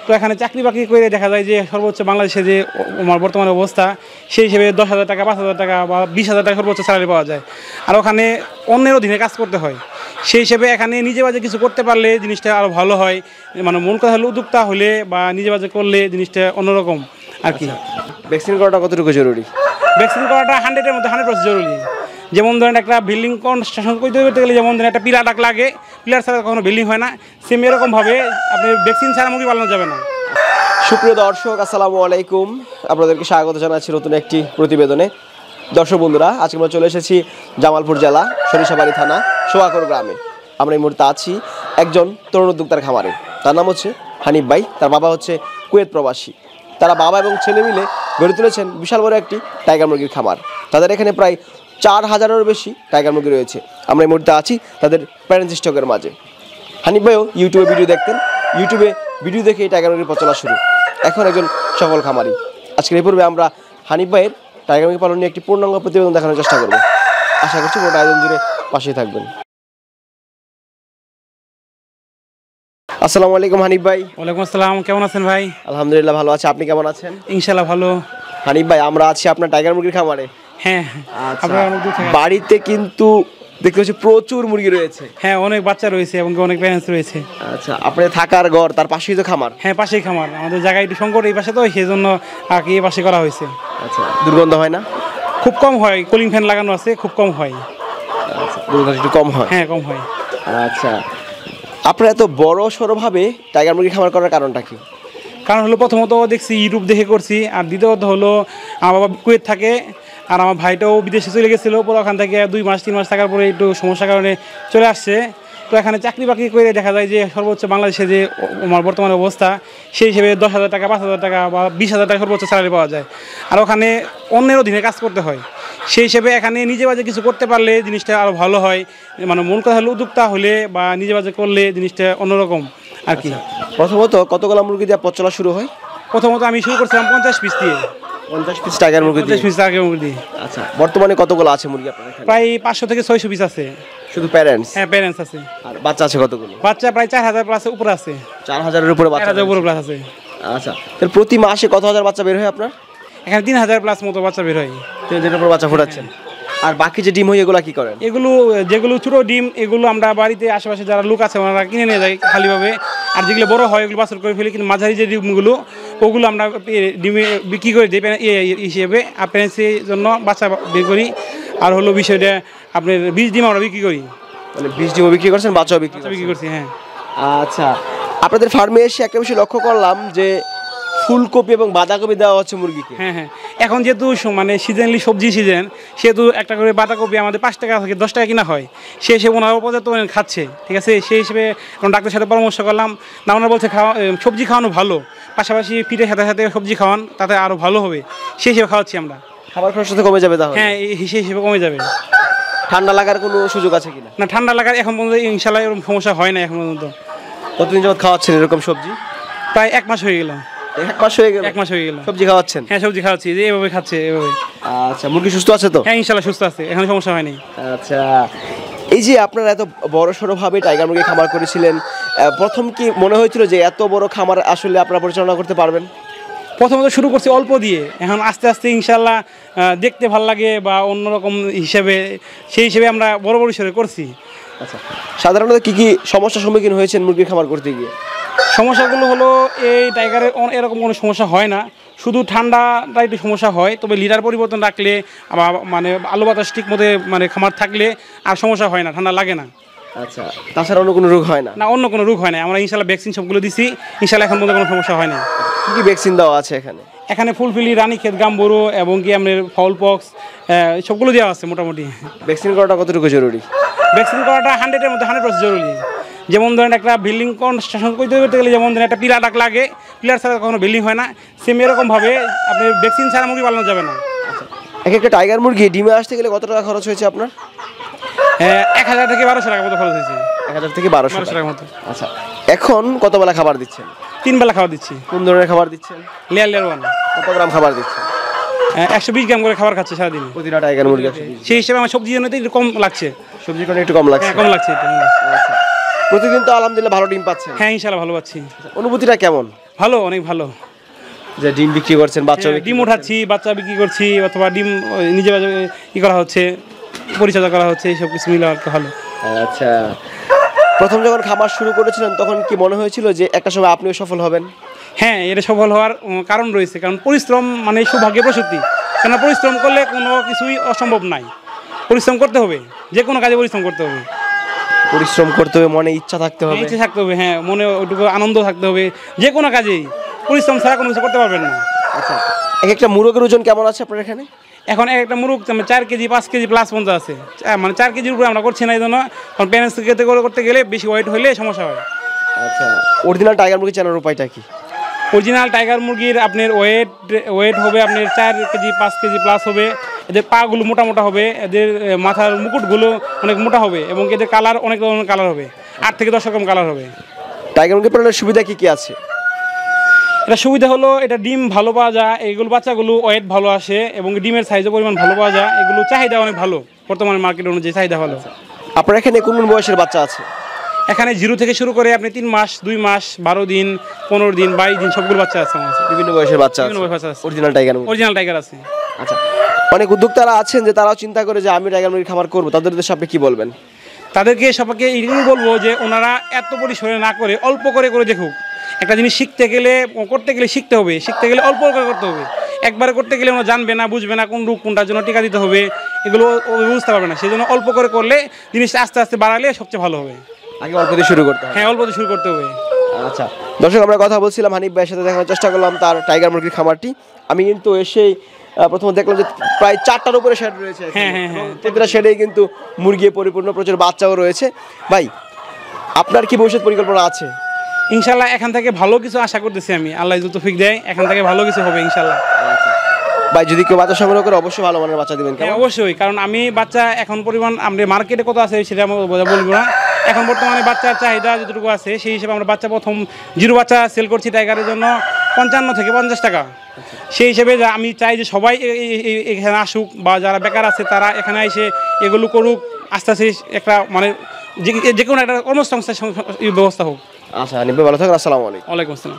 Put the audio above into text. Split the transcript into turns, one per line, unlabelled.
তো এখানে চাকরি বাকরি করে দেখা যায় যে সর্বোচ্চ বাংলাদেশে যে আমার বর্তমানে অবস্থা সেই হিসেবে 10,000 টাকা 5,000 টাকা বা 20,000 টাকা সর্বোচ্চ স্যালারি পাওয়া যায়। আর ওখানে অন্যের অধীনে কাজ করতে হয়, সেই হিসেবে এখানে নিজে বাজে কিছু করতে পারলে জিনিসটা আরও ভালো হয়। মানে মন কথা হলে উদ্যোক্তা হলে বা নিজে বাজে করলে জিনিসটা অন্যরকম আর কি।
ভ্যাকসিন করাটা কতটুকু জরুরি?
ভ্যাকসিন করাটা 100-এর মধ্যে 100% জরুরি। যেমন ধরেন একটা বিল্ডিং কনস্ট্রাকশন করতে গেলে যেমন ধরেন একটা পিলার লাগে, পিলার ছাড়া কখনো বিল্ডিং হয় না, সেম এরকমভাবে আপনি ভ্যাকসিন ছাড়া মুরগি পালানো যাবে না।
সুপ্রিয় দর্শক, আসসালামু আলাইকুম। আপনাদেরকে স্বাগত জানাচ্ছি নতুন একটি প্রতিবেদনে। দর্শক বন্ধুরা, আজকে আমরা চলে এসেছি জামালপুর জেলা সরিষাবাড়ি থানা সোয়াকর গ্রামে। আমরা এই মুহূর্তে আছি একজন তরুণ উদ্যোক্তার খামারে। তার নাম হচ্ছে হানিফ ভাই, তার বাবা হচ্ছে কুয়েত প্রবাসী। তারা বাবা এবং ছেলে মিলে গড়ে তুলেছেন বিশাল বড় একটি টাইগার মুরগির খামার। তাদের এখানে প্রায় 4,000-এরও বেশি টাইগার মুরগি রয়েছে। আমরা এই মুহূর্তে আছি তাদের প্যারেন্টস স্টকের মাঝে। হানিফ ভাইও ইউটিউবে ভিডিও দেখতেন, ইউটিউবে ভিডিও দেখে এই টাইগার মুরগির প্রচলা শুরু। এখন একজন সফল খামারি। আজকের এই পর্বে আমরা হানিফ ভাইয়ের টাইগার মুরগি পালন নিয়ে একটি পূর্ণাঙ্গ প্রতিবেদন দেখানোর চেষ্টা করব। আশা করছি পুরো আয়োজন জুড়ে পাশেই থাকবেন। আসসালামু আলাইকুম হানিফ ভাই।
ওয়ালাইকুম আসসালাম, কেমন আছেন ভাই?
আলহামদুলিল্লাহ ভালো আছি, আপনি কেমন আছেন?
ইনশাল্লাহ ভালো।
হানিফ ভাই, আমরা আছি আপনার টাইগার মুরগির খামারে।
হ্যাঁ,
বাড়িতে কিন্তু দেখতে পাচ্ছি প্রচুর মুরগি রয়েছে।
হ্যাঁ, অনেক বাচ্চা রয়েছে এবং অনেক প্যারেন্টস রয়েছে।
আচ্ছা, আপনার থাকার ঘর তার পাশেই তো খামার?
হ্যাঁ, পাশেই খামার। আমাদের জায়গা একটু সংকট এই পাশে, তো সেই জন্য আর কি এই পাশে করা হয়েছে।
আচ্ছা, দুর্গন্ধ হয় না?
খুব কম হয়, কুলিং ফ্যান লাগানো আছে, খুব কম হয়।
আচ্ছা, দুর্গন্ধ একটু কম হয়?
হ্যাঁ, কম হয়।
আচ্ছা, আপনার এত বড় সড়োভাবে টাইগার মুরগি খামার করার কারণটা কি?
কারণ হলো প্রথমত দেখছি ইউটিউব দেখে করছি, আর দ্বিতীয়ত হলো আমার বাবা কুয়েত থাকে আর আমার ভাইটাও বিদেশে চলে গেছিলো। পরে ওখান থেকে 2 মাস 3 মাস থাকার পরে একটু সমস্যার কারণে চলে আসছে। তো এখানে চাকরি বাকরি করে দেখা যায় যে সর্বোচ্চ বাংলাদেশে যে আমার বর্তমানে অবস্থা সেই হিসেবে 10,000 টাকা 5,000 টাকা বা 20,000 টাকা সর্বোচ্চ স্যালারি পাওয়া যায়। আর ওখানে অন্যের অধীনে কাজ করতে হয়, সেই হিসেবে এখানে নিজে বাজে কিছু করতে পারলে জিনিসটা আরও ভালো হয়। মানে মন কথা হলে উদ্যোক্তা হলে বা নিজে বাজে করলে জিনিসটা অন্যরকম আর কি।
প্রথমত কতগুলো মুরগি দিয়ে পথ চলা শুরু হয়?
প্রথমত আমি শুরু করছিলাম 50 পিস দিয়ে।
50 পিস টাইগার মুরগি দিয়ে?
50 পিস টাইগার মুরগি দিয়ে।
আচ্ছা, বর্তমানে কতগুলো আছে মুরগি আপনার এখানে?
প্রায় 500 থেকে 600 পিস আছে।
শুধু প্যারেন্টস?
হ্যাঁ, প্যারেন্টস আছে।
আর বাচ্চা আছে কতগুলো?
বাচ্চা প্রায় 4,000 প্লাস উপরে আছে।
4,000-এর উপরে বাচ্চা?
4,000 উপরে প্লাস আছে।
আচ্ছা, তাহলে প্রতি মাসে কত হাজার বাচ্চা বের হয় আপনার
এখানে? 3,000 প্লাস মতো বাচ্চা বের হয়।
3,000-এর উপর বাচ্চা ফোটাচ্ছেন। আর বাকি যে ডিম হয় এগুলো কি করেন?
এগুলো যেগুলো ছোটো ডিম এগুলো আমরা বাড়িতে আশেপাশে যারা লোক আছে ওনারা কিনে নিয়ে যায় খালিভাবে। আর যেগুলো বড় হয় ওগুলো বাছর করে ফেলি, কিন্তু মাঝারি যে ডিমগুলো ওগুলো আমরা ডিমে বিক্রি করে দিই হিসেবে প্যারেন্টসের জন্য বাচ্চা বের করি। আর হলো বিষয়টা আপনার 20 ডিম আমরা বিক্রি করি।
মানে 20 ডিমও বিক্রি করছেন, বাচ্চাও বিক্রি
করছি? হ্যাঁ।
আচ্ছা, আপনাদের ফার্মে এসে একটা বিষয় লক্ষ্য করলাম যে ফুলকপি এবং বাঁধাকপি দেওয়া হচ্ছে মুরগিকে।
হ্যাঁ হ্যাঁ, এখন যেহেতু মানে সিজনলি সবজি সিজন, সেহেতু একটা করে বাঁধাকপি আমাদের 5 টাকা থেকে 10 টাকা কিনা হয়। সেই হিসেবে ওনারা পর্যাপ্ত খাচ্ছে, ঠিক আছে। সেই হিসেবে ডাক্তারের সাথে পরামর্শ করলাম, না ওনারা বলছে সবজি খাওয়ানো ভালো, পাশাপাশি ফিটের সাথে সাথে সবজি খাওয়ান, তাতে আরও ভালো হবে। সেই হিসেবে খাওয়াচ্ছি আমরা।
খাবার খরচ তো কমে যাবে তাহলে?
হ্যাঁ, সেই হিসেবে কমে যাবে।
ঠান্ডা লাগার কোনো সুযোগ আছে কিনা?
না, ঠান্ডা লাগার এখন পর্যন্ত ইনশাল্লাহ এরকম সমস্যা হয় না এখন পর্যন্ত।
কতদিন যাবত খাওয়াচ্ছেন এরকম সবজি?
প্রায় 1 মাস হয়ে গেল।
1 মাস হয়ে গেল?
1 মাস হয়ে গেল।
সবজি খাওয়াচ্ছেন?
হ্যাঁ, সবজি খাওয়াচ্ছি, যে এভাবে খাচ্ছে এভাবে।
আচ্ছা, মুরগি সুস্থ আছে তো?
হ্যাঁ, ইনশাল্লাহ সুস্থ আছে, এখন সমস্যা হয়নি।
আচ্ছা, এই যে আপনারা এত বড় সড়োভাবে টাইগার মুরগি খামার করেছিলেন, প্রথম কি মনে হয়েছিল যে এত বড় খামার আসলে আপনারা পরিচালনা করতে পারবেন?
প্রথমত শুরু করছি অল্প দিয়ে, এখন আস্তে আস্তে ইনশাল্লাহ দেখতে ভাল লাগে বা অন্যরকম হিসেবে, সেই হিসেবে আমরা বড় বড় হিসেবে করছি।
আচ্ছা, সাধারণত কি কি সমস্যার সম্মুখীন হয়েছেন মুরগির খামার করতে গিয়ে?
সমস্যাগুলো হলো এই টাইগারের এরকম কোনো সমস্যা হয় না, শুধু ঠান্ডাটা একটু সমস্যা হয়। তবে লিডার পরিবর্তন রাখলে মানে আলো বাতাস ঠিক মতো মানে খামার থাকলে আর সমস্যা হয় না, ঠান্ডা লাগে না।
আচ্ছা, তাছাড়া অন্য কোনো রোগ হয় না?
না, অন্য কোনো রোগ হয় না। আমরা ইনশাল্লাহ ভ্যাকসিন সবগুলো দিছি, ইনশাল্লাহ এখন মধ্যে কোনো সমস্যা হয় না।
কী কী ভ্যাকসিন দেওয়া আছে এখানে?
এখানে ফুলফিলি, রানীক্ষেত, গাম্বুরো এবং কি আপনার ফাউল পক্স সবগুলো দেওয়া আছে মোটামুটি।
ভ্যাকসিন করাটা কতটুকু জরুরি?
ভ্যাকসিন করাটা 100-এর মধ্যে 100% জরুরি। যেমন ধরেন একটা বিল্ডিং কনস্ট্রাকশন করতে গেলে যেমন ধরেন একটা পিলার লাগে, পিলার ছাড়া কখনো বিল্ডিং হয় না, সেম এরকমভাবে আপনি ভ্যাকসিন ছাড়া মুরগি পালানো যাবে না।
একটা টাইগার মুরগি ডিমে আসতে গেলে কত টাকা খরচ হয়েছে আপনার?
1,000 থেকে 1,200 টাকা মতো খরচ হয়েছে।
1,000 থেকে 1,200
টাকার মতো।
আচ্ছা, এখন কত বেলা খাবার দিচ্ছেন?
3 বেলা খাবার দিচ্ছি।
কোন ধরনের খাবার দিচ্ছেন?
লেয়ার 1।
কত গ্রাম খাবার দিচ্ছেন?
120 গ্রাম করে খাবার খাচ্ছে সারাদিন
প্রতিটা টাইগার মুরগি।
সেই হিসেবে আমার সবজি জন্য একটু কম লাগছে।
সবজির কারণে একটু কম লাগছে?
কম লাগছে।
আচ্ছা, প্রতিদিন তো আলহামদুলিল্লাহ ভালো ডিম পাচ্ছেন?
হ্যাঁ, ইনশাল্লাহ ভালো পাচ্ছি।
অনুভূতিটা কেমন?
ভালো, অনেক ভালো।
যে ডিম বিক্রি করছেন, বাচ্চা
হ্যাঁ, ডিম উঠাচ্ছি, বাচ্চা বিক্রি করছি, অথবা ডিম নিজে ই করা হচ্ছে, পরিচর্যা করা হচ্ছে, এইসব কিছু মিলে আর কি ভালো।
আচ্ছা, প্রথম যখন খামার শুরু করেছিলেন তখন কি মনে হয়েছিল যে একটা সময় আপনিও সফল হবেন?
হ্যাঁ, এটা সফল হওয়ার কারণ রয়েছে, কারণ পরিশ্রম মানে সৌভাগ্যের প্রসূতি। কেন পরিশ্রম করলে কোনো কিছুই অসম্ভব নাই, পরিশ্রম করতে হবে, যে কোনো কাজে পরিশ্রম করতে হবে।
পরিশ্রম করতে হবে, মনে ইচ্ছা থাকতে হবে।
ইচ্ছে থাকতে হবে, হ্যাঁ, মনে ওইটুকু আনন্দ থাকতে হবে, যে কোনো কাজেই পরিশ্রম ছাড়া কোনো কিছু করতে পারবেন না।
আচ্ছা, এক একটা মুরগের ওজন কেমন আছে আপনার এখানে?
এখন একটা মুরগ 4 কেজি 5 কেজি প্লাস পর্যন্ত আছে, মানে 4 কেজির উপরে আমরা করছি না, এই জন্য কারণ প্যারেন্টস থেকে করতে গেলে বেশি ওয়েট হলে সমস্যা হয়।
আচ্ছা, অরিজিনাল টাইগার মুরগি চেনার উপায়টা কি?
অরিজিনাল টাইগার মুরগির আপনার ওয়েট হবে আপনার 4 কেজি 5 কেজি প্লাস হবে, এদের পাগুলো মোটা মোটা হবে, এদের মাথার মুকুটগুলো অনেক মোটা হবে, এবং এদের কালার অনেক ধরনের কালার হবে, 8 থেকে 10 রকম কালার হবে।
টাইগার মুরগি পালনের সুবিধা কি কি আছে?
এটা সুবিধা হলো এটা ডিম ভালো পাওয়া যায়, এইগুলো বাচ্চাগুলো ওয়েট ভালো আসে, এবং ডিমের সাইজের পরিমাণ ভালো পাওয়া যায়, এগুলো চাহিদা অনেক ভালো, বর্তমানে মার্কেট অনুযায়ী চাহিদা ভালো।
আপনার এখানে কোন কোন বয়সের বাচ্চা আছে?
এখানে 0 থেকে শুরু করে আপনি 3 মাস, 2 মাস, 12 দিন, 15 দিন, 22 দিন সবগুলো বাচ্চা আছে আমার কাছে।
বিভিন্ন বয়সের বাচ্চা আছে?
বিভিন্ন বয়সের বাচ্চা আছে।
অরিজিনাল টাইগার মুরগি?
অরিজিনাল টাইগার আছে।
আচ্ছা, অনেক উদ্যোক্তারা আছেন যে তারাও চিন্তা করে যে আমি টাইগার মুরগি খামার করবো, তাদের উদ্দেশ্যে আপনি কি বলবেন?
তাদেরকে সবাইকে এইটুকু বলবো যে ওনারা এত পরিসরে না করে অল্প করে করে দেখুক। একটা জিনিস শিখতে গেলে করতে গেলে শিখতে হবে, শিখতে গেলে অল্প করে করতে হবে। একবারে করতে গেলে ওরা জানবে না, বুঝবে না কোন রোগ কোনটার জন্য টিকা দিতে হবে, এগুলো বুঝতে পারবে না। সেই জন্য অল্প করে করলে জিনিসটা আস্তে আস্তে বাড়ালে সবচেয়ে ভালো হবে।
আগে অল্প দিয়ে শুরু করতে হবে?
হ্যাঁ, অল্প দিয়ে শুরু করতে হবে।
আচ্ছা দর্শক, আমরা কথা বলছিলাম হানিফ ভাইয়ের সাথে, দেখানোর চেষ্টা করলাম তার টাইগার মুরগির খামারটি। আমি কিন্তু এসেই প্রথমে দেখলাম যে প্রায় 4টার উপরে শেড রয়েছে।
হ্যাঁ হ্যাঁ হ্যাঁ,
প্রতিটা শেডেই কিন্তু মুরগি পরিপূর্ণ, প্রচুর বাচ্চাও রয়েছে। ভাই, আপনার কি ভবিষ্যৎ পরিকল্পনা আছে?
ইনশাল্লাহ এখান থেকে ভালো কিছু আশা করতেছি আমি, আল্লাহ যদি তৌফিক দেয় এখান থেকে ভালো কিছু হবে ইনশাল্লাহ।
ভাই, যদি কেউ বাচ্চা সংগ্রহ করে অবশ্যই ভালো মানের বাচ্চা দিবেন।
হ্যাঁ অবশ্যই, কারণ আমি বাচ্চা এখন পরিমাণ আমাদের মার্কেটে কত আছে সেটা আমি বলবো না। এখন বর্তমানে বাচ্চার চাহিদা যতটুকু আছে সেই হিসেবে আমরা বাচ্চা প্রথম 0 বাচ্চা সেল করছি টাইগারের জন্য 55 থেকে 50 টাকা। সেই হিসেবে আমি চাই যে সবাই এখানে আসুক, বা যারা বেকার আছে তারা এখানে এসে এগুলো করুক, আস্তে আস্তে একটা মানে যে কোনো একটা কর্মসংস্থান ব্যবস্থা হোক।
আচ্ছা হানিফ ভাই, ভালো থাকুন। আসসালামু আলাইকুম।
ওয়ালাইকুম আসসালাম।